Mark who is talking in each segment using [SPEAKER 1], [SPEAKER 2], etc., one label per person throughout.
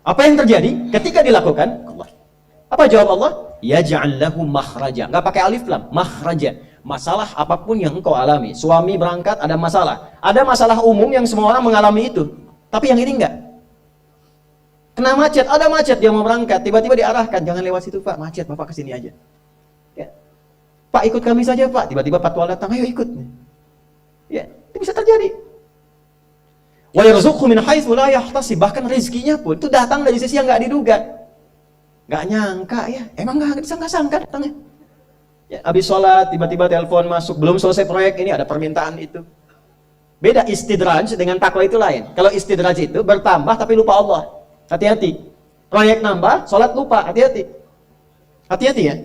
[SPEAKER 1] Apa yang terjadi ketika dilakukan? Allah. Apa jawab Allah? Yaj'al lahu makhraja. Enggak pakai alif lam, makhraja. Masalah apapun yang engkau alami. Suami berangkat ada masalah. Ada masalah umum yang semua orang mengalami itu. Tapi yang ini enggak. Kena macet, ada macet dia mau berangkat, tiba-tiba diarahkan, jangan lewat situ Pak, macet, Bapak kesini aja. Ya. Pak ikut kami saja Pak, tiba-tiba patwal datang, ayo ikut. Ya, itu bisa terjadi. Wa yarzuqhu min haitsu la yahtasib, bahkan rezekinya pun itu datang dari sisi yang enggak diduga. Enggak nyangka ya, emang enggak disangka-sangka datangnya. Ya, habis sholat tiba-tiba telepon masuk, belum selesai proyek ini ada permintaan itu. Beda istidraj dengan takwa itu lain. Kalau istidraj itu bertambah tapi lupa Allah. Hati-hati. Proyek nambah, sholat lupa, hati-hati. Hati-hati ya.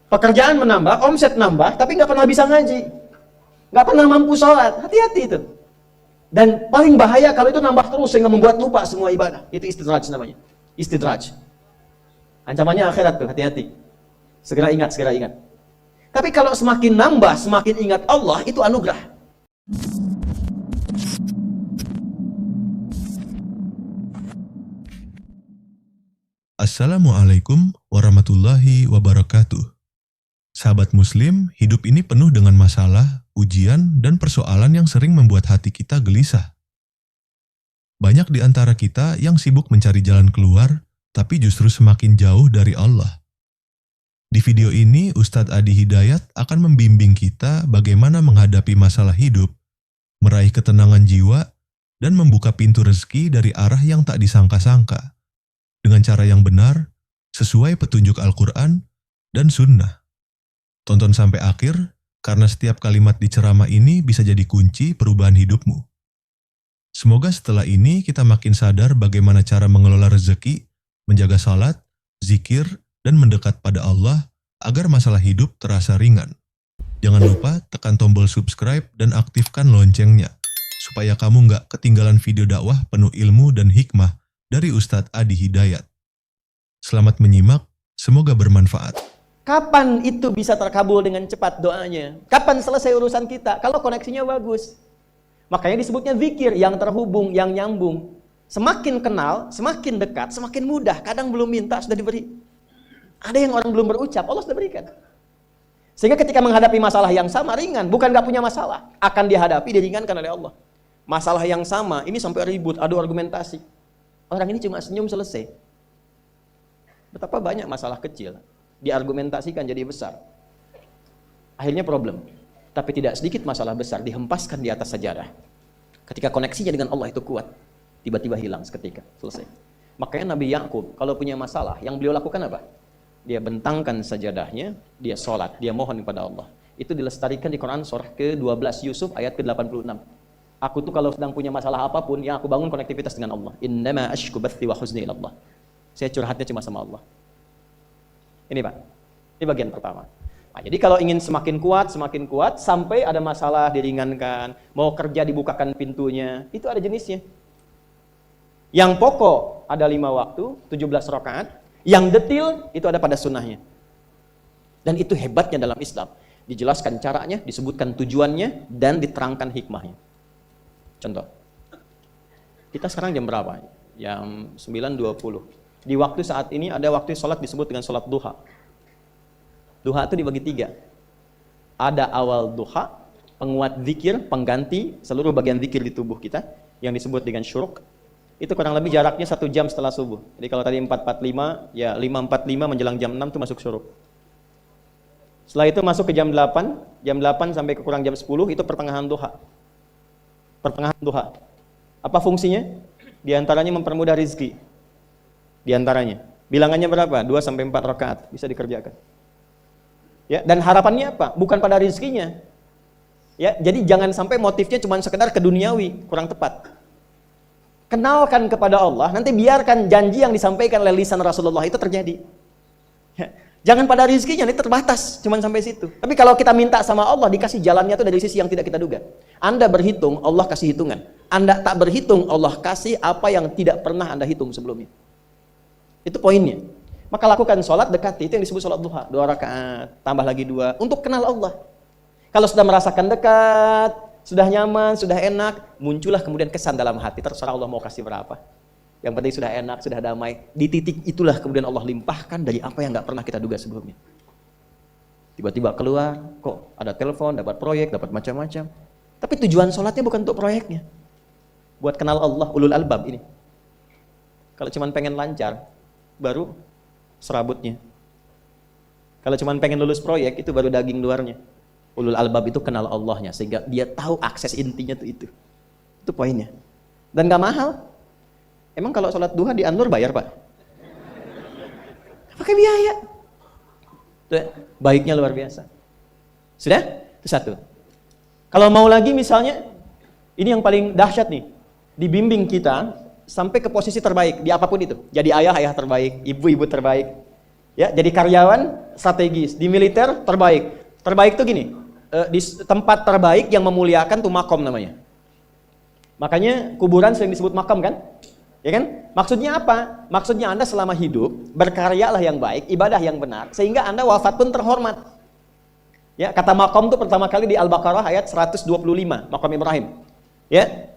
[SPEAKER 1] Pekerjaan menambah, omset nambah, tapi nggak pernah bisa ngaji. Nggak pernah mampu sholat, hati-hati itu. Dan paling bahaya kalau itu nambah terus sehingga membuat lupa semua ibadah. Itu istidraj namanya. Istidraj. Ancamannya akhirat tuh, hati-hati. Segera ingat, segera ingat. Tapi kalau semakin nambah, semakin ingat Allah, itu anugerah.
[SPEAKER 2] Assalamualaikum warahmatullahi wabarakatuh. Sahabat muslim, hidup ini penuh dengan masalah, ujian, dan persoalan yang sering membuat hati kita gelisah. Banyak di antara kita yang sibuk mencari jalan keluar, tapi justru semakin jauh dari Allah. Di video ini, Ustadz Adi Hidayat akan membimbing kita bagaimana menghadapi masalah hidup, meraih ketenangan jiwa, dan membuka pintu rezeki dari arah yang tak disangka-sangka. Dengan cara yang benar, sesuai petunjuk Al-Quran dan Sunnah. Tonton sampai akhir, karena setiap kalimat di ceramah ini bisa jadi kunci perubahan hidupmu. Semoga setelah ini kita makin sadar bagaimana cara mengelola rezeki, menjaga salat, zikir, dan mendekat pada Allah agar masalah hidup terasa ringan. Jangan lupa tekan tombol subscribe dan aktifkan loncengnya, supaya kamu nggak ketinggalan video dakwah penuh ilmu dan hikmah dari Ustadz Adi Hidayat. Selamat menyimak, semoga bermanfaat.
[SPEAKER 1] Kapan itu bisa terkabul dengan cepat doanya? Kapan selesai urusan kita? Kalau koneksinya bagus. Makanya disebutnya zikir, yang terhubung, yang nyambung. Semakin kenal, semakin dekat, semakin mudah. Kadang belum minta, sudah diberi. Ada yang orang belum berucap, Allah sudah berikan. Sehingga ketika menghadapi masalah yang sama, ringan. Bukan gak punya masalah. Akan dihadapi, diringankan oleh Allah. Masalah yang sama, ini sampai ribut, adu argumentasi. Orang ini cuma senyum selesai. Betapa banyak masalah kecil diargumentasikan jadi besar. Akhirnya problem. Tapi tidak sedikit masalah besar dihempaskan di atas sajadah. Ketika koneksinya dengan Allah itu kuat, tiba-tiba hilang seketika, selesai. Makanya Nabi Yakub kalau punya masalah, yang beliau lakukan apa? Dia bentangkan sajadahnya, dia sholat, dia mohon kepada Allah. Itu dilestarikan di Quran surah ke-12 Yusuf ayat ke-86. Aku tuh kalau sedang punya masalah apapun, yang aku bangun konektivitas dengan Allah. Innama ashku bathi wa huzni ilallah. Saya curhatnya cuma sama Allah. Ini Pak, ini bagian pertama. Nah, jadi kalau ingin semakin kuat, sampai ada masalah diringankan, mau kerja dibukakan pintunya, itu ada jenisnya. Yang pokok ada 5 waktu, 17 rakaat. Yang detil itu ada pada sunnahnya. Dan itu hebatnya dalam Islam. Dijelaskan caranya, disebutkan tujuannya, dan diterangkan hikmahnya. Contoh, kita sekarang jam berapa? Jam 9.20. Di waktu saat ini ada waktu sholat disebut dengan sholat duha. Duha itu dibagi 3. Ada awal duha, penguat zikir, pengganti seluruh bagian zikir di tubuh kita, yang disebut dengan syuruk. Itu kurang lebih jaraknya 1 jam setelah subuh. Jadi kalau tadi 4.45, ya 5.45 menjelang jam 6 itu masuk syuruk. Setelah itu masuk ke jam 8 sampai ke kurang jam 10 itu pertengahan duha. Pertengahan duha. Apa fungsinya? Di antaranya mempermudah rizki. Di antaranya. Bilangannya berapa? 2 sampai 4 rakaat bisa dikerjakan. Ya, dan harapannya apa? Bukan pada rizkinya. Ya, jadi jangan sampai motifnya cuma sekedar keduniawi, kurang tepat. Kenalkan kepada Allah, nanti biarkan janji yang disampaikan oleh lisan Rasulullah itu terjadi. Ya, jangan pada rizkinya, ini terbatas, cuma sampai situ. Tapi kalau kita minta sama Allah, dikasih jalannya itu dari sisi yang tidak kita duga. Anda berhitung, Allah kasih hitungan. Anda tak berhitung, Allah kasih apa yang tidak pernah Anda hitung sebelumnya. Itu poinnya. Maka lakukan sholat, dekati, itu yang disebut sholat duha. 2 rakaat, tambah lagi 2, untuk kenal Allah. Kalau sudah merasakan dekat, sudah nyaman, sudah enak, muncullah kemudian kesan dalam hati, terserah Allah mau kasih berapa. Yang penting sudah enak, sudah damai. Di titik itulah kemudian Allah limpahkan dari apa yang nggak pernah kita duga sebelumnya. Tiba-tiba keluar, kok ada telepon, dapat proyek, dapat macam-macam. Tapi tujuan sholatnya bukan untuk proyeknya. Buat kenal Allah, ulul albab ini. Kalau cuma pengen lancar, baru serabutnya. Kalau cuma pengen lulus proyek, itu baru daging luarnya. Ulul albab itu kenal Allahnya, sehingga dia tahu akses intinya tuh itu. Itu poinnya. Dan gak mahal. Emang kalau sholat duha di Anur bayar, Pak? Pakai biaya. Tuh, baiknya luar biasa. Sudah? Itu satu. Kalau mau lagi misalnya, ini yang paling dahsyat nih. Dibimbing kita sampai ke posisi terbaik di apapun itu. Jadi ayah terbaik, ibu terbaik. Ya, jadi karyawan strategis, di militer terbaik. Terbaik tuh gini, di tempat terbaik yang memuliakan tuh makom namanya. Makanya kuburan sering disebut makam kan? Ya kan? Maksudnya apa? Maksudnya Anda selama hidup berkaryalah yang baik, ibadah yang benar, sehingga Anda wafat pun terhormat. Ya, kata makom itu pertama kali di Al-Baqarah ayat 125, makom Ibrahim. Ya.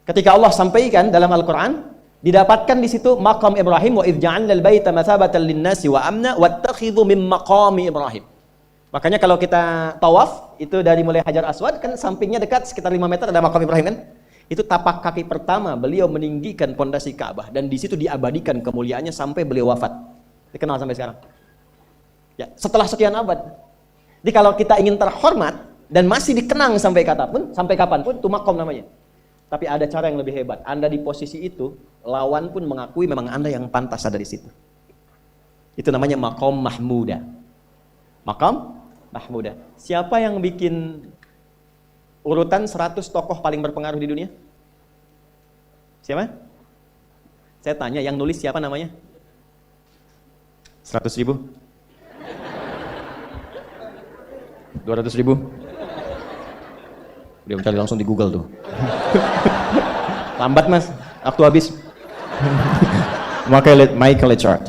[SPEAKER 1] Ketika Allah sampaikan dalam Al-Qur'an, didapatkan di situ makom Ibrahim, wa idh ja'alna al-baita mathabatan lin-nasi wa amna wattakhidhu min maqami Ibrahim. Makanya kalau kita tawaf itu dari mulai Hajar Aswad kan sampingnya dekat sekitar 5 meter ada makom Ibrahim kan? Itu tapak kaki pertama beliau meninggikan pondasi Ka'bah dan di situ diabadikan kemuliaannya sampai beliau wafat. Dikenal sampai sekarang. Ya, setelah sekian abad. Jadi kalau kita ingin terhormat dan masih dikenang sampai kapanpun, itu makom namanya. Tapi ada cara yang lebih hebat. Anda di posisi itu, lawan pun mengakui memang Anda yang pantas ada di situ. Itu namanya makom mahmuda. Makom mahmuda. Siapa yang bikin urutan 100 tokoh paling berpengaruh di dunia? Siapa? Saya tanya, yang nulis siapa namanya? 100.000? 200.000? Dia mencari langsung di Google tuh. Lambat mas, waktu habis. Michael Chart.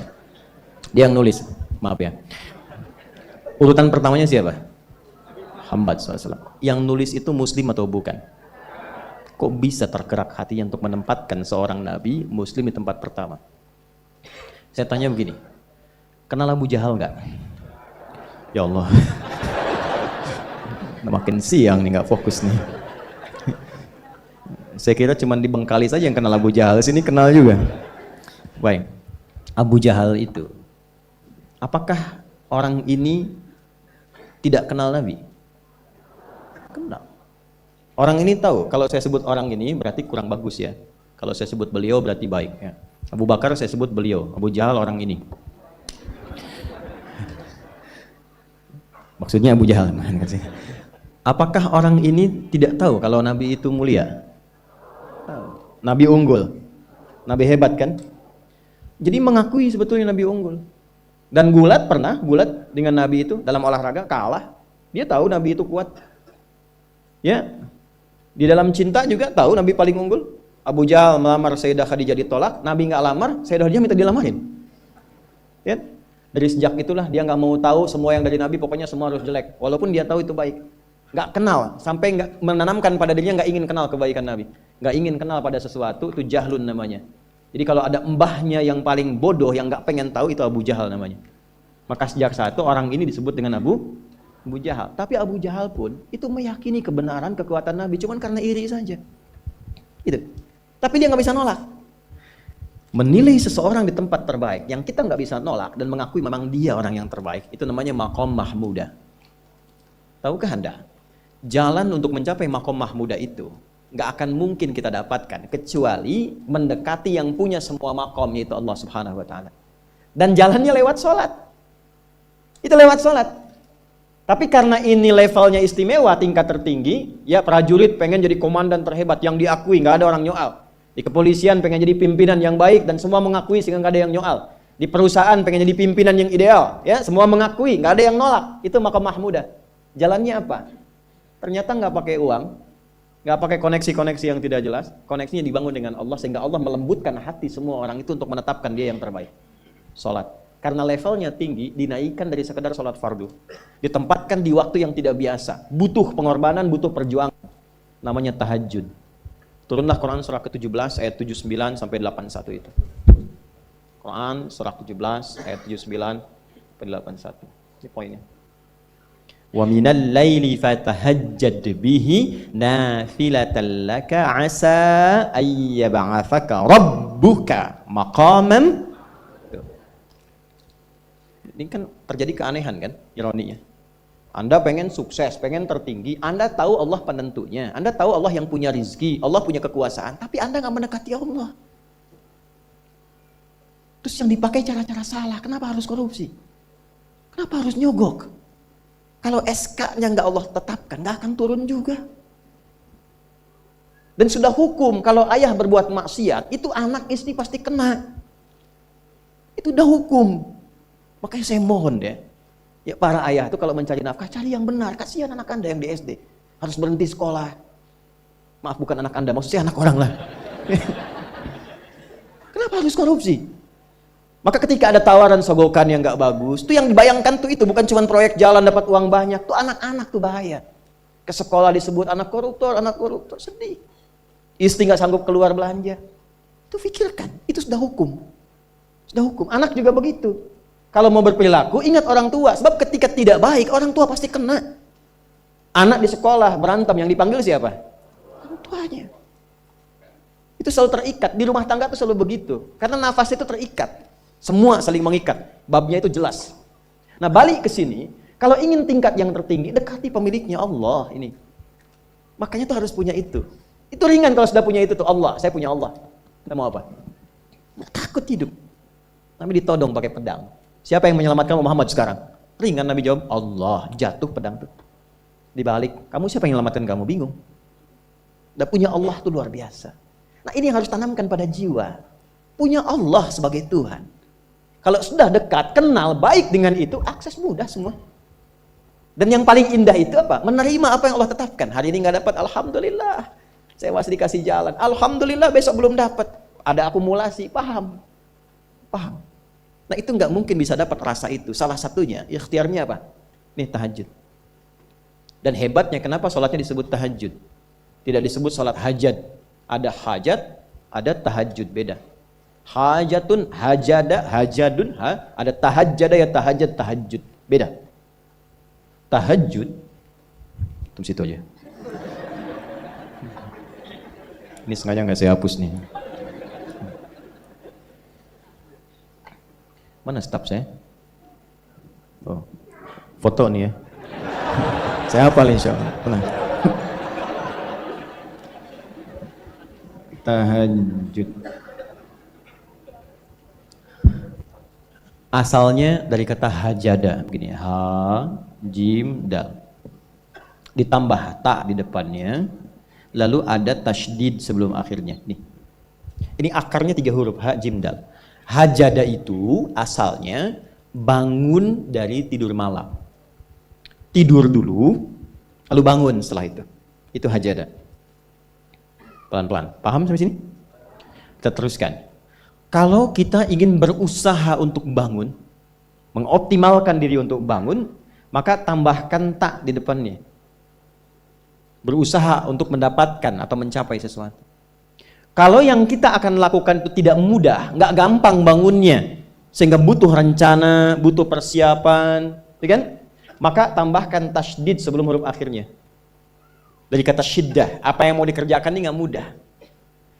[SPEAKER 1] Dia yang nulis, maaf ya. Urutan pertamanya siapa? Muhammad SAW. Yang nulis itu muslim atau bukan? Kok bisa tergerak hatinya untuk menempatkan seorang nabi muslim di tempat pertama? Saya tanya begini, kenal Abu Jahal nggak? Ya Allah, makin siang nih nggak fokus nih. Saya kira cuma di Bengkali saja yang kenal Abu Jahal, sini kenal juga. Baik, Abu Jahal itu, apakah orang ini tidak kenal Nabi? Kenal. Orang ini tahu, kalau saya sebut orang ini berarti kurang bagus ya. Kalau saya sebut beliau berarti baik ya. Abu Bakar saya sebut beliau, Abu Jahal orang ini. Maksudnya Abu Jahal. Apakah orang ini tidak tahu kalau Nabi itu mulia? Nabi unggul. Nabi hebat kan? Jadi mengakui sebetulnya Nabi unggul. Dan gulat dengan Nabi itu dalam olahraga kalah. Dia tahu Nabi itu kuat. Ya, di dalam cinta juga tahu Nabi paling unggul. Abu Jahal melamar Sayyidah Khadijah ditolak, Nabi nggak lamar, Sayyidah Khadijah minta dilamarin. Ya, dari sejak itulah dia nggak mau tahu semua yang dari Nabi, pokoknya semua harus jelek. Walaupun dia tahu itu baik, nggak kenal, sampai nggak menanamkan pada dirinya nggak ingin kenal kebaikan Nabi, nggak ingin kenal pada sesuatu, itu jahlun namanya. Jadi kalau ada mbahnya yang paling bodoh yang nggak pengen tahu, itu Abu Jahal namanya. Maka sejak saat itu orang ini disebut dengan Abu Jahal. Tapi Abu Jahal pun itu meyakini kebenaran, kekuatan Nabi, cuman karena iri saja. Itu. Tapi dia nggak bisa nolak. Menilai seseorang di tempat terbaik yang kita nggak bisa nolak dan mengakui memang dia orang yang terbaik, itu namanya makom mahmuda. Tahukah Anda? Jalan untuk mencapai makom mahmuda itu nggak akan mungkin kita dapatkan kecuali mendekati yang punya semua makom, yaitu Allah Subhanahu Wa Taala. Dan jalannya lewat sholat. Itu lewat sholat. Tapi karena ini levelnya istimewa, tingkat tertinggi, ya prajurit pengen jadi komandan terhebat yang diakui, nggak ada orang nyoal. Di kepolisian pengen jadi pimpinan yang baik dan semua mengakui sehingga nggak ada yang nyoal. Di perusahaan pengen jadi pimpinan yang ideal, ya semua mengakui, nggak ada yang nolak. Itu makom mahmudah. Jalannya apa? Ternyata nggak pakai uang, nggak pakai koneksi-koneksi yang tidak jelas. Koneksinya dibangun dengan Allah sehingga Allah melembutkan hati semua orang itu untuk menetapkan dia yang terbaik. Sholat. Karena levelnya tinggi, dinaikkan dari sekedar sholat fardu. Ditempatkan di waktu yang tidak biasa. Butuh pengorbanan, butuh perjuangan. Namanya tahajud. Turunlah Quran surah ke-17 ayat 79 sampai 81 itu. Quran surah 17 ayat 79 sampai 81. Ini poinnya. Wa minal laili fatahajjad bihi nafilatan laka asa ayyab'atsaka rabbuka maqaman. Ini kan terjadi keanehan kan, ironinya. Anda pengen sukses, pengen tertinggi, Anda tahu Allah penentunya, Anda tahu Allah yang punya rizki, Allah punya kekuasaan, tapi Anda nggak mendekati Allah. Terus yang dipakai cara-cara salah, kenapa harus korupsi? Kenapa harus nyogok? Kalau SK-nya nggak Allah tetapkan, nggak akan turun juga. Dan sudah hukum, kalau ayah berbuat maksiat, itu anak istri pasti kena. Itu udah hukum. Makanya saya mohon deh, ya para ayah itu kalau mencari nafkah, cari yang benar. Kasihan anak Anda yang di SD, harus berhenti sekolah. Maaf, bukan anak Anda, maksudnya anak orang lah. Kenapa harus korupsi? Maka ketika ada tawaran sogokan yang nggak bagus, tuh yang dibayangkan tuh itu bukan cuma proyek jalan dapat uang banyak, tuh anak-anak tuh bahaya. Ke sekolah disebut anak koruptor, sedih. Istri nggak sanggup keluar belanja. Itu pikirkan, itu sudah hukum. Sudah hukum. Anak juga begitu. Kalau mau berperilaku, ingat orang tua. Sebab ketika tidak baik, orang tua pasti kena. Anak di sekolah berantem, yang dipanggil siapa? Orang tuanya. Itu selalu terikat. Di rumah tangga itu selalu begitu. Karena nafas itu terikat. Semua saling mengikat. Babnya itu jelas. Nah, balik ke sini. Kalau ingin tingkat yang tertinggi, dekati pemiliknya Allah ini. Makanya tuh harus punya itu. Itu ringan kalau sudah punya itu tuh. Allah, saya punya Allah. Kita mau apa? Nggak takut hidup. Tapi ditodong pakai pedang. Siapa yang menyelamatkan Muhammad sekarang? Ringan Nabi jawab, Allah. Jatuh pedang tuh. Dibalik, kamu siapa yang menyelamatkan kamu? Bingung. Dan punya Allah tuh luar biasa. Nah, ini yang harus tanamkan pada jiwa. Punya Allah sebagai Tuhan. Kalau sudah dekat, kenal, baik dengan itu, akses mudah semua. Dan yang paling indah itu apa? Menerima apa yang Allah tetapkan. Hari ini nggak dapat, alhamdulillah. Saya masih dikasih jalan. Alhamdulillah, besok belum dapat. Ada akumulasi, paham. Paham. Nah, itu nggak mungkin bisa dapat rasa itu. Salah satunya, ikhtiarnya apa? Nih, tahajud. Dan hebatnya, kenapa sholatnya disebut tahajud? Tidak disebut sholat hajat. Ada hajat, ada tahajud, beda. Hajatun, hajada, hajadun, ada tahajjada ya tahajud, tahajud. Beda. Tahajud, tunggu situ aja. Ini sengaja nggak saya hapus nih. Mana staf saya? Oh, foto nih ya. Saya hafal insya Allah. Tenang. Tahajud. Asalnya dari kata hajada, begini, ha, jim, dal. Ditambah ta di depannya, lalu ada tasydid sebelum akhirnya. Nih. Ini akarnya 3 huruf, ha, jim, dal. Hajada itu asalnya bangun dari tidur malam. Tidur dulu, lalu bangun setelah itu. Itu hajada. Pelan-pelan. Paham sampai sini? Kita teruskan. Kalau kita ingin berusaha untuk bangun, mengoptimalkan diri untuk bangun, maka tambahkan tak di depannya. Berusaha untuk mendapatkan atau mencapai sesuatu. Kalau yang kita akan lakukan itu tidak mudah, nggak gampang bangunnya, sehingga butuh rencana, butuh persiapan, ya kan? Maka tambahkan tasydid sebelum huruf akhirnya. Dari kata syiddah, apa yang mau dikerjakan ini nggak mudah.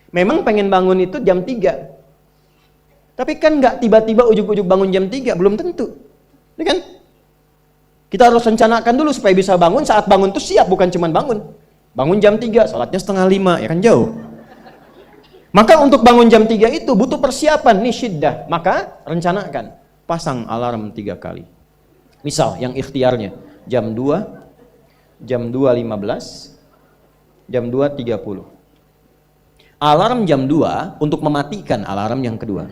[SPEAKER 1] Memang pengen bangun itu jam 3. Tapi kan nggak tiba-tiba ujuk-ujuk bangun jam 3, belum tentu. Ya kan? Kita harus rencanakan dulu supaya bisa bangun, saat bangun tuh siap, bukan cuma bangun. Bangun jam 3, sholatnya 4:30, ya kan jauh. Maka untuk bangun jam 3 itu butuh persiapan, nih syiddah. Maka rencanakan, pasang alarm 3 kali. Misal yang ikhtiarnya jam 2, jam 2.15, jam 2.30. Alarm jam 2 untuk mematikan alarm yang kedua.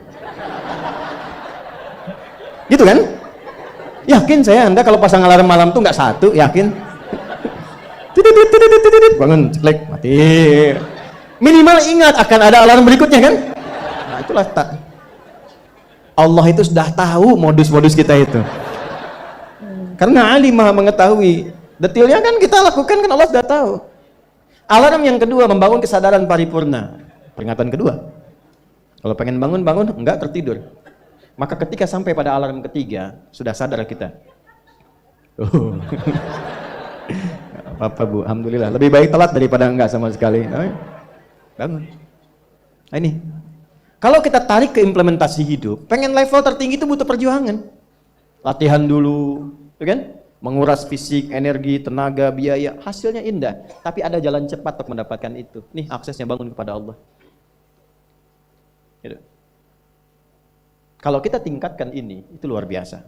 [SPEAKER 1] Gitu kan? Yakin saya Anda kalau pasang alarm malam tuh nggak satu, yakin? Bangun, ceklek, mati. Minimal ingat akan ada alarm berikutnya kan? Nah, itulah tak. Allah itu sudah tahu modus-modus kita itu. Karena alim maha mengetahui. Detailnya kan kita lakukan kan Allah sudah tahu. Alarm yang kedua, membangun kesadaran paripurna. Peringatan kedua. Kalau pengen bangun, enggak tertidur. Maka ketika sampai pada alarm ketiga, sudah sadar kita. Oh. Apa-apa Bu, alhamdulillah. Lebih baik telat daripada enggak sama sekali. Bangun. Nah, ini. Kalau kita tarik ke implementasi hidup, pengen level tertinggi itu butuh perjuangan. Latihan dulu, kan? Menguras fisik, energi, tenaga, biaya, hasilnya indah. Tapi ada jalan cepat untuk mendapatkan itu. Nih aksesnya, bangun kepada Allah. Gitu. Kalau kita tingkatkan ini, itu luar biasa.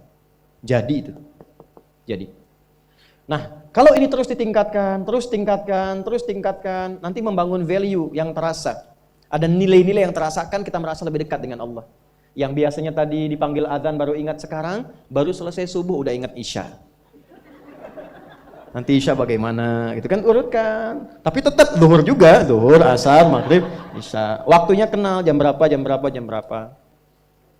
[SPEAKER 1] Jadi itu. Jadi. Nah, kalau ini terus ditingkatkan, nanti membangun value yang terasa. Ada nilai-nilai yang terasakan, kita merasa lebih dekat dengan Allah. Yang biasanya tadi dipanggil azan baru ingat sekarang, baru selesai subuh udah ingat isya. Nanti isya bagaimana, gitu kan, urutkan. Tapi tetap zuhur juga, zuhur, asar, maghrib, isya. Waktunya kenal, jam berapa.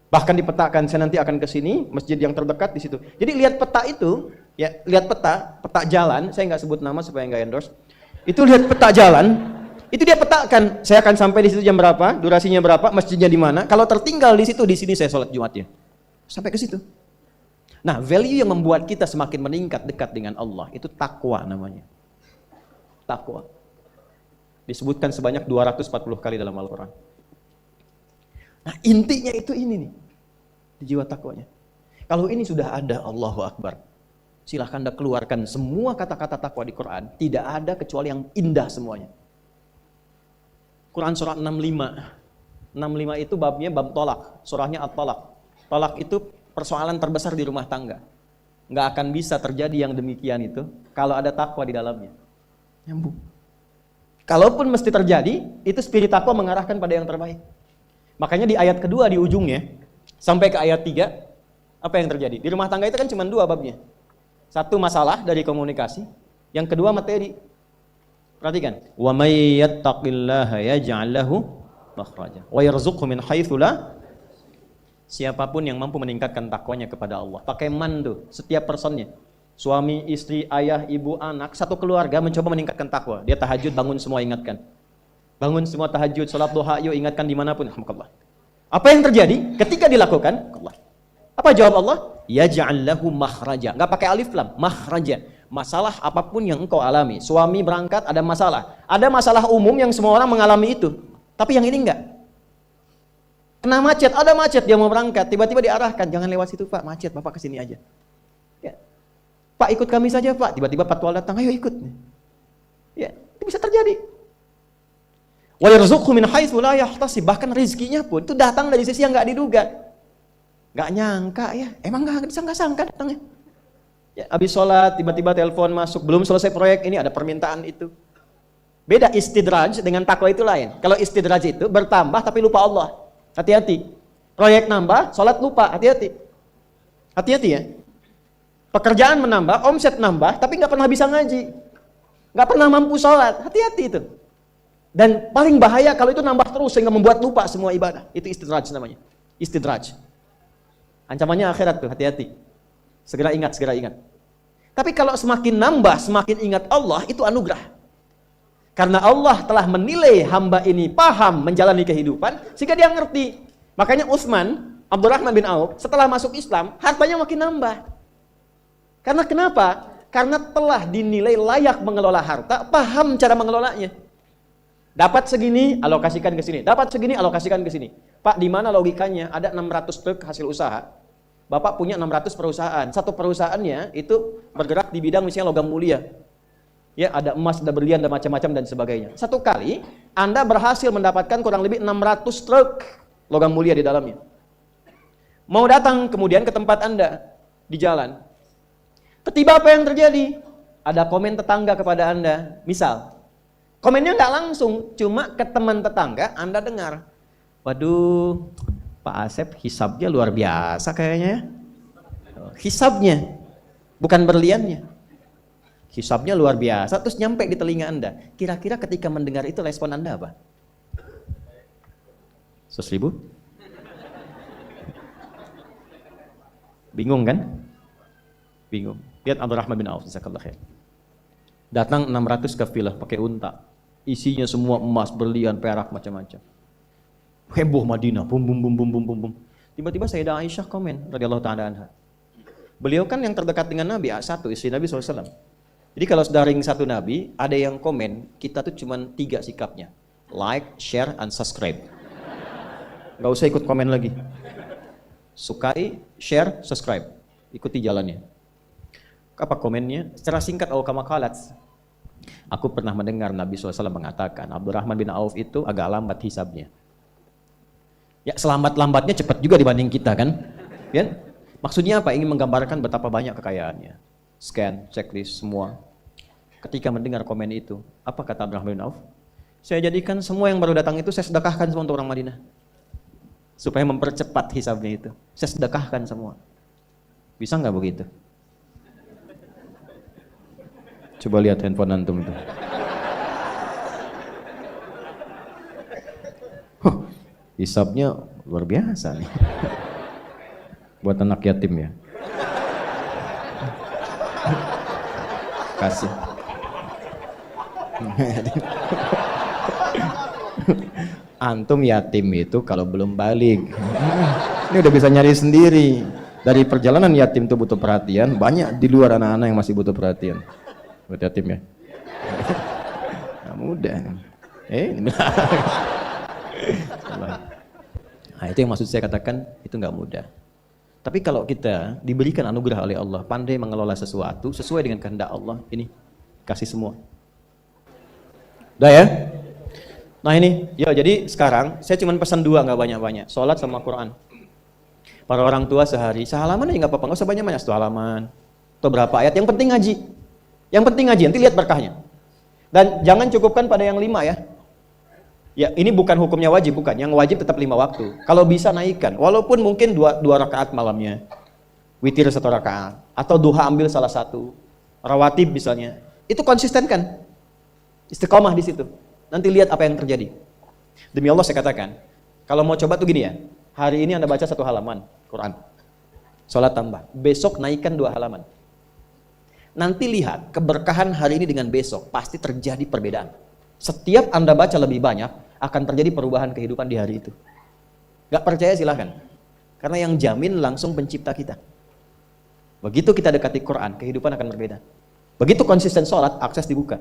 [SPEAKER 1] Bahkan dipetakan, saya nanti akan ke sini, masjid yang terdekat di situ. Jadi lihat peta itu, ya, lihat peta jalan, saya nggak sebut nama supaya nggak endorse. Itu lihat peta jalan, itu dia petakan, saya akan sampai di situ jam berapa, durasinya berapa, masjidnya di mana. Kalau tertinggal di situ, di sini saya sholat Jumatnya. Sampai ke situ. Nah, value yang membuat kita semakin meningkat dekat dengan Allah, itu takwa namanya. Takwa. Disebutkan sebanyak 240 kali dalam Al-Quran. Nah, intinya itu ini nih, di jiwa takwanya. Kalau ini sudah ada, Allahu Akbar. Silahkan Anda keluarkan semua kata-kata takwa di Quran. Tidak ada kecuali yang indah semuanya. Quran surah 65. 65 itu babnya bab tolak. Surahnya at-tolak. Tolak itu persoalan terbesar di rumah tangga. Nggak akan bisa terjadi yang demikian itu kalau ada takwa di dalamnya. Nyambung. Kalaupun mesti terjadi, itu spirit takwa mengarahkan pada yang terbaik. Makanya di ayat kedua di ujungnya, sampai ke ayat 3, apa yang terjadi? Di rumah tangga itu kan cuma 2 babnya. Satu masalah dari komunikasi, yang kedua materi. Perhatikan. Wa may yattaqillaha yaj'al lahu makhraja wa yarzuqhu min haitsu la. Siapapun yang mampu meningkatkan takwanya kepada Allah. Pakai man tuh, setiap personnya. Suami, istri, ayah, ibu, anak, satu keluarga mencoba meningkatkan takwa. Dia tahajud, bangun semua ingatkan. Bangun semua tahajud, salat duha, yuk ingatkan dimanapun. Alhamdulillah. Apa yang terjadi ketika dilakukan? Allah. Apa jawab Allah? Yaj'al lahu makhraja. Enggak pakai alif lam, makhraja. Masalah apapun yang engkau alami. Suami berangkat ada masalah. Ada masalah umum yang semua orang mengalami itu. Tapi yang ini enggak. Kena macet, ada macet dia mau berangkat, tiba-tiba diarahkan, jangan lewat situ Pak, macet, Bapak kesini aja. Ya. Pak ikut kami saja Pak, tiba-tiba patwal datang, ayo ikut. Ya, itu bisa terjadi. Wa yarzuqhu min haitsu la yahtasib, bahkan rezekinya pun itu datang dari sisi yang enggak diduga. Enggak nyangka ya, emang enggak disangka-sangka datangnya. Ya, habis sholat tiba-tiba telepon masuk, belum selesai proyek ini ada permintaan itu. Beda istidraj dengan takwa itu lain. Kalau istidraj itu bertambah tapi lupa Allah. Hati-hati. Proyek nambah, sholat lupa, hati-hati. Hati-hati ya. Pekerjaan menambah, omset nambah, tapi nggak pernah bisa ngaji. Nggak pernah mampu sholat, hati-hati itu. Dan paling bahaya kalau itu nambah terus sehingga membuat lupa semua ibadah. Itu istidraj namanya. Istidraj. Ancamannya akhirat tuh, hati-hati. Segera ingat, segera ingat. Tapi kalau semakin nambah, semakin ingat Allah, itu anugerah. Karena Allah telah menilai hamba ini paham menjalani kehidupan, sehingga dia ngerti. Makanya Utsman, Abdurrahman bin Auf, setelah masuk Islam, hartanya makin nambah. Karena kenapa? Karena telah dinilai layak mengelola harta, paham cara mengelolanya. Dapat segini, alokasikan ke sini. Dapat segini, alokasikan ke sini. Pak, di mana logikanya? Ada 600 truk hasil usaha. Bapak punya 600 perusahaan. Satu perusahaannya itu bergerak di bidang misalnya logam mulia. Ya, ada emas, ada berlian, ada macam-macam dan sebagainya. Satu kali Anda berhasil mendapatkan kurang lebih 600 truk logam mulia di dalamnya. Mau datang kemudian ke tempat Anda di jalan. Tiba-tiba apa yang terjadi? Ada komen tetangga kepada Anda. Misal, komennya nggak langsung, cuma ke teman tetangga Anda dengar. Waduh, Pak Asep hisabnya luar biasa kayaknya. Hisabnya, bukan berliannya. Hisabnya luar biasa, terus nyampe di telinga Anda. Kira-kira ketika mendengar itu respon Anda apa? 100.000? Bingung kan? Bingung. Lihat Abdurrahman bin Auf, jazakallahu khair. Datang 600 kafilah pakai unta. Isinya semua emas, berlian, perak, macam-macam. Heboh Madinah, bum bum bum bum bum bum bum. Tiba-tiba Sayyidah Aisyah komen radhiyallahu taala anha. Beliau kan yang terdekat dengan Nabi, satu istri Nabi SAW. Jadi kalau sudah ring satu Nabi, ada yang komen, kita tuh cuma 3 sikapnya. Like, share, and subscribe. Gak usah ikut komen lagi. Sukai, share, subscribe. Ikuti jalannya. Apa komennya? Secara singkat, kama qalat. Aku pernah mendengar Nabi SAW mengatakan, Abdurrahman bin Auf itu agak lambat hisabnya. Ya selambat-lambatnya cepat juga dibanding kita kan? Ya? Maksudnya apa? Ingin menggambarkan betapa banyak kekayaannya. Scan, checklist, semua. Ketika mendengar komen itu, apa kata Abdurrahman bin Auf? Saya jadikan semua yang baru datang itu saya sedekahkan semua untuk orang Madinah. Supaya mempercepat hisabnya itu. Saya sedekahkan semua. Bisa nggak begitu? Coba lihat handphone antum itu. Hisabnya luar biasa nih. Buat anak yatim ya. Kasih. Antum yatim itu kalau belum balik. Ini udah bisa nyari sendiri. Dari perjalanan yatim itu butuh perhatian, banyak di luar anak-anak yang masih butuh perhatian. Buat yatim ya. Nah, mudah. Nah, itu yang maksud saya katakan itu nggak mudah. Tapi kalau kita diberikan anugerah oleh Allah, pandai mengelola sesuatu sesuai dengan kehendak Allah, ini kasih semua. Udah ya? Nah ini, ya jadi sekarang saya cuma pesan 2, nggak banyak-banyak. Sholat sama Quran. Para orang tua sehari, sehalaman aja nggak apa-apa, nggak usah banyak-banyak, 1 halaman. Atau berapa ayat, yang penting ngaji. Yang penting ngaji, nanti lihat berkahnya. Dan jangan cukupkan pada yang 5 ya. Ya ini bukan hukumnya wajib, bukan. Yang wajib tetap 5 waktu. Kalau bisa naikkan, walaupun mungkin 2 rakaat malamnya. Witir 1 rakaat. Atau duha ambil salah satu. Rawatib misalnya. Itu konsistenkan. Istiqomah di situ. Nanti lihat apa yang terjadi. Demi Allah saya katakan, kalau mau coba tuh gini ya. Hari ini Anda baca 1 halaman Quran. Sholat tambah. Besok naikkan 2 halaman. Nanti lihat keberkahan hari ini dengan besok. Pasti terjadi perbedaan. Setiap Anda baca lebih banyak, akan terjadi perubahan kehidupan di hari itu. Gak percaya silahkan. Karena yang jamin langsung pencipta kita. Begitu kita dekati Quran, kehidupan akan berbeda. Begitu konsisten sholat, akses dibuka.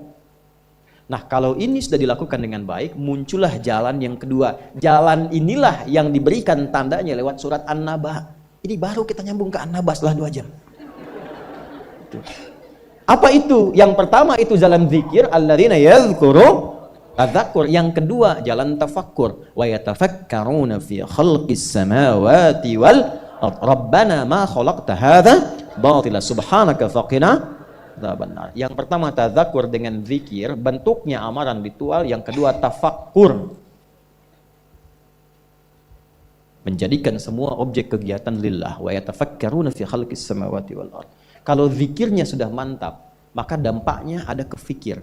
[SPEAKER 1] Nah kalau ini sudah dilakukan dengan baik, muncullah jalan yang kedua. Jalan inilah yang diberikan tandanya lewat surat An-Naba. Ini baru kita nyambung ke An-Naba setelah 2 jam. Apa itu? Yang pertama itu jalan zikir, alladzina yadhkuru tadzakur. Yang kedua jalan tafakkur. Wa yatafakkaruna fi khalqis samawati wal ard. Rabbana ma khalaqta hadza batila subhanaka faqina adzabannar. Yang pertama tadzakur dengan zikir, bentuknya amaran ritual. Yang kedua tafakkur, menjadikan semua objek kegiatan lillah. Wa yatafakkaruna fi khalqis samawati wal ard. Kalau zikirnya sudah mantap, maka dampaknya ada ke fikir.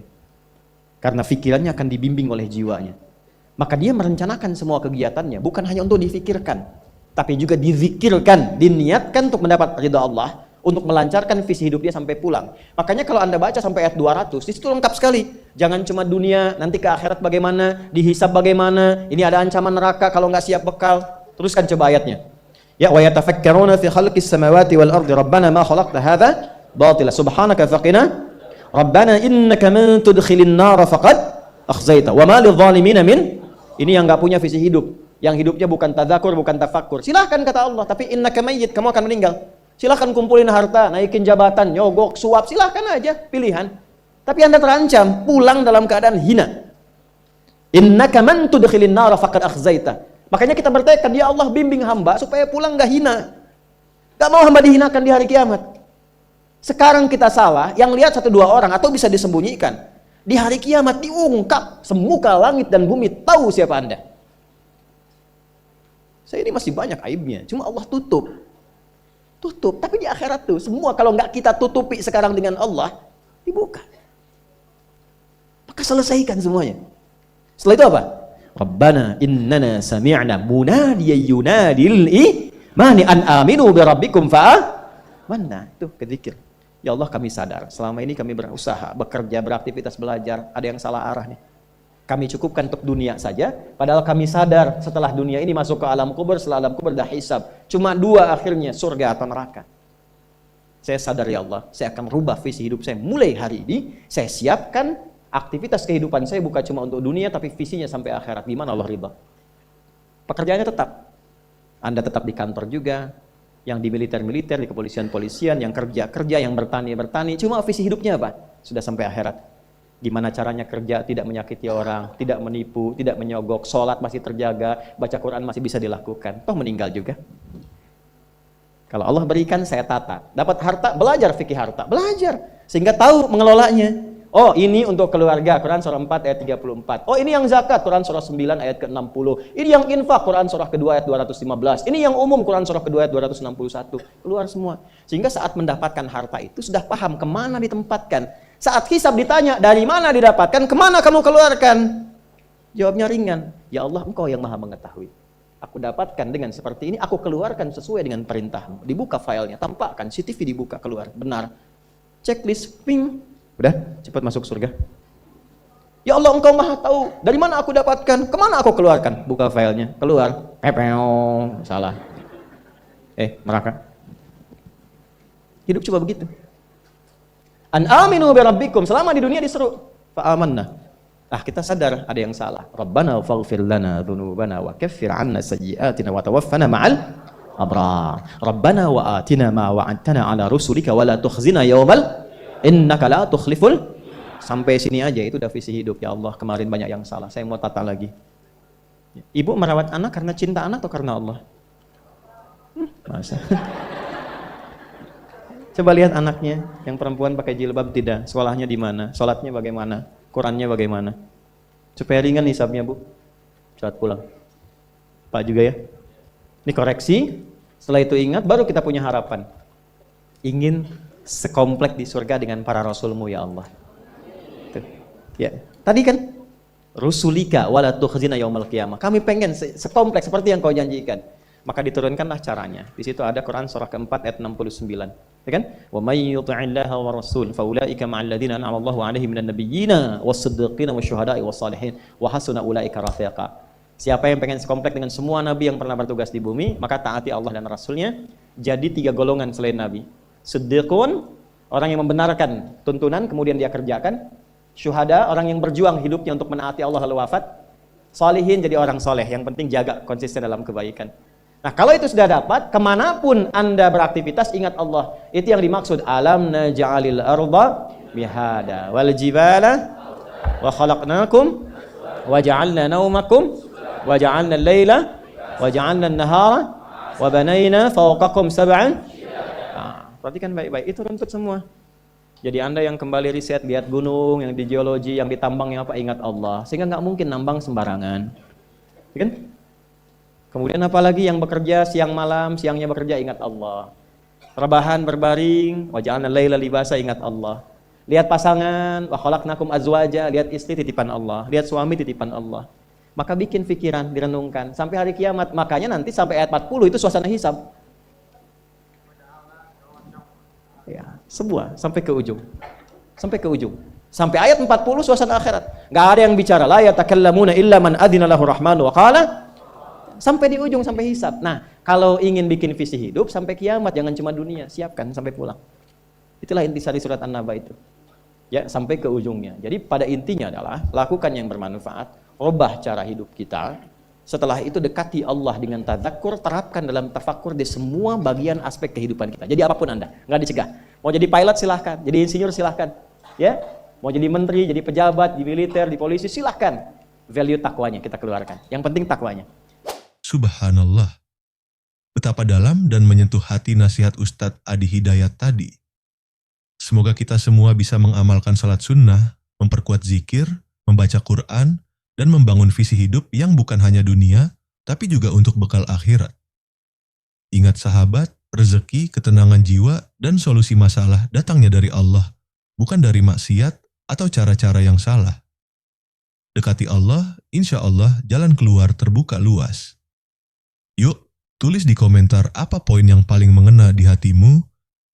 [SPEAKER 1] Karena fikirannya akan dibimbing oleh jiwanya. Maka dia merencanakan semua kegiatannya, bukan hanya untuk difikirkan, tapi juga dizikirkan, diniatkan untuk mendapat ridha Allah, untuk melancarkan visi hidup dia sampai pulang. Makanya kalau Anda baca sampai ayat 200, di situ lengkap sekali. Jangan cuma dunia, nanti ke akhirat bagaimana, dihisab bagaimana, ini ada ancaman neraka kalau nggak siap bekal. Teruskan coba ayatnya. Ya wa yatafakkaruna fi khalqis samawati wal ardi rabbana ma khalaqta hadza batila subhanaka faqina rabbana innaka man tudkhilin nar faqad akhzaita wa ma lidh dhalimin min. Ini yang enggak punya visi hidup, yang hidupnya bukan tadzakur, bukan tafakkur. Silahkan kata Allah, tapi innaka mayyit, kamu akan meninggal. Silahkan kumpulin harta, naikin jabatan, nyogok, suap, silahkan aja, pilihan. Tapi Anda terancam pulang dalam keadaan hina. Innaka man tudkhilin nar faqad akhzaita. Makanya kita bertekad, ya Allah bimbing hamba supaya pulang gak hina. Gak mau hamba dihinakan di hari kiamat. Sekarang kita salah, yang lihat 1-2 orang atau bisa disembunyikan. Di hari kiamat diungkap, semuka langit dan bumi tahu siapa Anda. Saya ini masih banyak aibnya, cuma Allah tutup. Tutup, tapi di akhirat tuh semua kalau nggak kita tutupi sekarang dengan Allah, dibuka. Maka selesaikan semuanya. Setelah itu apa? Rabbana innana sami'na munadiyan yunadil imani an aminu bi rabbikum mana itu kezikir. Ya Allah kami sadar selama ini kami berusaha, bekerja, beraktivitas, belajar, ada yang salah arah nih. Kami cukupkan untuk dunia saja, padahal kami sadar setelah dunia ini masuk ke alam kubur, setelah alam kubur dah hisab. Cuma 2 akhirnya, surga atau neraka. Saya sadar ya Allah, saya akan rubah visi hidup saya mulai hari ini. Saya siapkan aktivitas kehidupan saya bukan cuma untuk dunia, tapi visinya sampai akhirat. Di mana Allah ridha. Pekerjaannya tetap. Anda tetap di kantor juga, yang di militer-militer, di kepolisian-polisian, yang kerja-kerja, yang bertani-bertani. Cuma visi hidupnya apa? Sudah sampai akhirat. Gimana caranya kerja tidak menyakiti orang, tidak menipu, tidak menyogok, sholat masih terjaga, baca Quran masih bisa dilakukan. Toh meninggal juga. Kalau Allah berikan, saya tata. Dapat harta, belajar fikih harta. Belajar. Sehingga tahu mengelolanya. Oh, ini untuk keluarga, Quran surah 4 ayat 34. Oh, ini yang zakat, Quran surah 9 ayat ke-60. Ini yang infak, Quran surah kedua ayat 215. Ini yang umum, Quran surah kedua ayat 261. Keluar semua. Sehingga saat mendapatkan harta itu, sudah paham kemana ditempatkan. Saat hisab ditanya, dari mana didapatkan, kemana kamu keluarkan? Jawabnya ringan. Ya Allah, Engkau yang maha mengetahui. Aku dapatkan dengan seperti ini, aku keluarkan sesuai dengan perintahmu. Dibuka filenya, tampakkan, CCTV dibuka, keluar. Benar. Checklist, ping. Udah, cepat masuk surga. Ya Allah, Engkau maha tahu. Dari mana aku dapatkan? Kemana aku keluarkan? Buka filenya, keluar. Pepeo, salah. Neraka. Hidup coba begitu. An aminu bi rabbikum. Selama di dunia diseru. Fa'amanna. Kita sadar ada yang salah. Rabbana faghfir lana dhunubana wa kaffir 'anna sayyi'atina wa tawaffana ma'al abrar. Rabbana wa atina ma wa'adtana 'ala rusulika wa la tukhzina yawmal innaka la tukhliful. Sampai sini aja itu udah visi hidup. Ya Allah, kemarin banyak yang salah, saya mau tata lagi. Ibu merawat anak karena cinta anak atau karena Allah? Masa? Coba lihat anaknya, yang perempuan pakai jilbab tidak, sekolahnya di mana, sholatnya bagaimana, Qurannya bagaimana. Supaya ringan hisabnya, Bu. Saat pulang. Pak juga ya. Ini koreksi, setelah itu ingat, baru kita punya harapan. Ingin sekomplek di surga dengan para rasulmu ya Allah. Tuh. Ya, tadi kan rusulika wala tukhzina yaumal qiyamah. Kami pengen sekomplek seperti yang kau janjikan. Maka diturunkanlah caranya. Di situ ada Quran surah keempat ayat 69. Ya kan? Wa may yuti'illaha wa rasul fa ulaika ma'al ladzina an'ama Allahu 'alaihim minan nabiyyina was-siddiqina wasyuhada'i was-shalihin wa hasuna ulaika rafiqa. Siapa yang pengen sekomplek dengan semua nabi yang pernah bertugas di bumi, maka taati Allah dan Rasulnya. Jadi 3 golongan selain nabi. Siddiqun, orang yang membenarkan tuntunan kemudian dia kerjakan. Syuhada, orang yang berjuang hidupnya untuk menaati Allah lalu wafat. Salihin, jadi orang soleh, yang penting jaga konsisten dalam kebaikan. Nah, kalau itu sudah dapat, kemanapun Anda beraktivitas, ingat Allah. Itu yang dimaksud. Alam naj'alil arda mihada wal jibala wa khalaqnakum wa ja'alna naumakum wa ja'alna al-laila wa ja'alna an-nahara wa banayna fawqakum sab'an. Perhatikan baik-baik, itu runtut semua. Jadi Anda yang kembali riset, lihat gunung, yang di geologi, yang ditambang, yang apa, ingat Allah. Sehingga nggak mungkin nambang sembarangan. Ya kan? Kemudian apalagi yang bekerja siang malam, siangnya bekerja, ingat Allah. Rebahan berbaring, wa ja'alna laila libasa, ingat Allah. Lihat pasangan, wa khalaqnakum azwaja, lihat istri titipan Allah, lihat suami titipan Allah. Maka bikin pikiran, direnungkan sampai hari kiamat. Makanya nanti sampai ayat 40 itu suasana hisab. Ya, sebuah sampai ke ujung. Sampai ke ujung. Sampai ayat 40 suasana akhirat. Enggak ada yang bicara, la yatakallamuna illa man adzina lahu rahmanu wa qala. Sampai di ujung, sampai hisab. Nah, kalau ingin bikin visi hidup sampai kiamat, jangan cuma dunia, siapkan sampai pulang. Itulah intisari surat An-Naba itu. Ya, sampai ke ujungnya. Jadi pada intinya adalah lakukan yang bermanfaat, ubah cara hidup kita. Setelah itu dekati Allah dengan tadzakur, terapkan dalam tafakkur di semua bagian aspek kehidupan kita. Jadi apapun Anda, nggak dicegah. Mau jadi pilot silahkan, jadi insinyur silahkan. Ya, mau jadi menteri, jadi pejabat, di militer, di polisi silahkan. Value takwanya kita keluarkan. Yang penting takwanya.
[SPEAKER 2] Subhanallah. Betapa dalam dan menyentuh hati nasihat Ustadz Adi Hidayat tadi. Semoga kita semua bisa mengamalkan salat sunnah, memperkuat zikir, membaca Quran, dan membangun visi hidup yang bukan hanya dunia, tapi juga untuk bekal akhirat. Ingat sahabat, rezeki, ketenangan jiwa, dan solusi masalah datangnya dari Allah, bukan dari maksiat atau cara-cara yang salah. Dekati Allah, insya Allah jalan keluar terbuka luas. Yuk, tulis di komentar apa poin yang paling mengena di hatimu,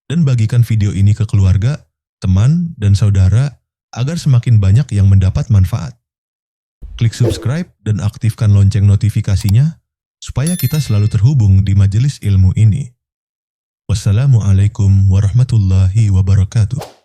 [SPEAKER 2] dan bagikan video ini ke keluarga, teman, dan saudara agar semakin banyak yang mendapat manfaat. Klik subscribe dan aktifkan lonceng notifikasinya supaya kita selalu terhubung di majelis ilmu ini. Wassalamualaikum warahmatullahi wabarakatuh.